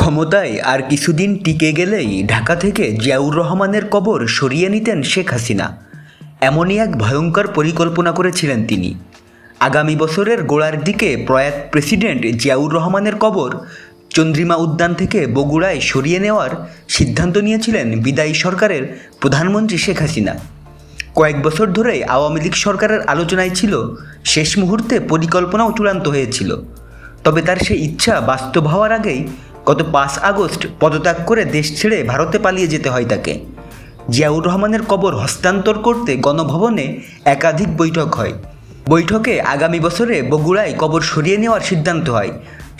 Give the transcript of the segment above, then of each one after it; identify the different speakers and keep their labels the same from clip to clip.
Speaker 1: ক্ষমতায় আর কিছুদিন টিকে গেলেই ঢাকা থেকে জিয়াউর রহমানের কবর সরিয়ে নিতেন শেখ হাসিনা। এমনই এক ভয়ঙ্কর পরিকল্পনা করেছিলেন তিনি। আগামী বছরের গোড়ার দিকে প্রয়াত প্রেসিডেন্ট জিয়াউর রহমানের কবর চন্দ্রিমা উদ্যান থেকে বগুড়ায় সরিয়ে নেওয়ার সিদ্ধান্ত নিয়েছিলেন বিদায়ী সরকারের প্রধানমন্ত্রী শেখ হাসিনা। কয়েক বছর ধরেই আওয়ামী লীগ সরকারের আলোচনায় ছিল, শেষ মুহূর্তে পরিকল্পনাও চূড়ান্ত হয়েছিল। তবে তার সেই ইচ্ছা বাস্তব হওয়ার আগেই গত 5 আগস্ট পদত্যাগ করে দেশ ছেড়ে ভারতে পালিয়ে যেতে হয় তাকে। জিয়াউর রহমানের কবর হস্তান্তর করতে গণভবনে একাধিক বৈঠক হয়। বৈঠকে আগামী বছরে বগুড়ায় কবর সরিয়ে নেওয়ার সিদ্ধান্ত হয়।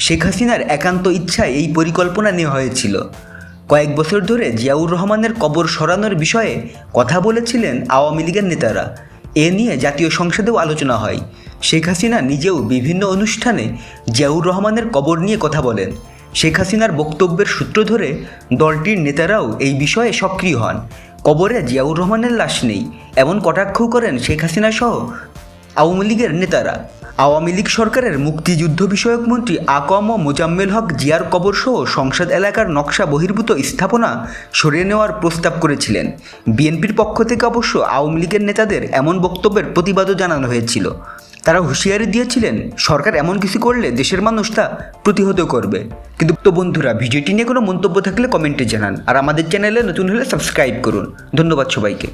Speaker 1: শেখ হাসিনার একান্ত ইচ্ছায় এই পরিকল্পনা নেওয়া হয়েছিল। কয়েক বছর ধরে জিয়াউর রহমানের কবর সরানোর বিষয়ে কথা বলেছিলেন আওয়ামী লীগের নেতারা। এ নিয়ে জাতীয় সংসদেও আলোচনা হয়। শেখ হাসিনা নিজেও বিভিন্ন অনুষ্ঠানে জিয়াউর রহমানের কবর নিয়ে কথা বলেন। শেখ হাসিনার বক্তব্যের সূত্র ধরে দলটির নেতারাও এই বিষয়ে সক্রিয় হন। কবরে জিয়াউর রহমানের লাশ নেই এমন কটাক্ষও করেন শেখ হাসিনা সহ আওয়ামী লীগের নেতারা। আওয়ামী লীগ সরকারের মুক্তিযুদ্ধ বিষয়ক মন্ত্রী আকম মোজাম্মেল হক জিয়ার কবরসহ সংসদ এলাকার নকশা বহির্ভূত স্থাপনা সরিয়ে নেওয়ার প্রস্তাব করেছিলেন। বিএনপির পক্ষ থেকে অবশ্য আওয়ামী লীগের নেতাদের এমন বক্তব্যের প্রতিবাদও জানানো হয়েছিল। তারা হুঁশিয়ারি দিয়েছিলেন, সরকার এমন কিছু করলে দেশের মানুষ তা প্রতিহত করবে। কিন্তু বন্ধুরা, ভিডিওটি নিয়ে কোনো মন্তব্য থাকলে কমেন্টে জানান, আর আমাদের চ্যানেলে নতুন হলে সাবস্ক্রাইব করুন। ধন্যবাদ সবাইকে।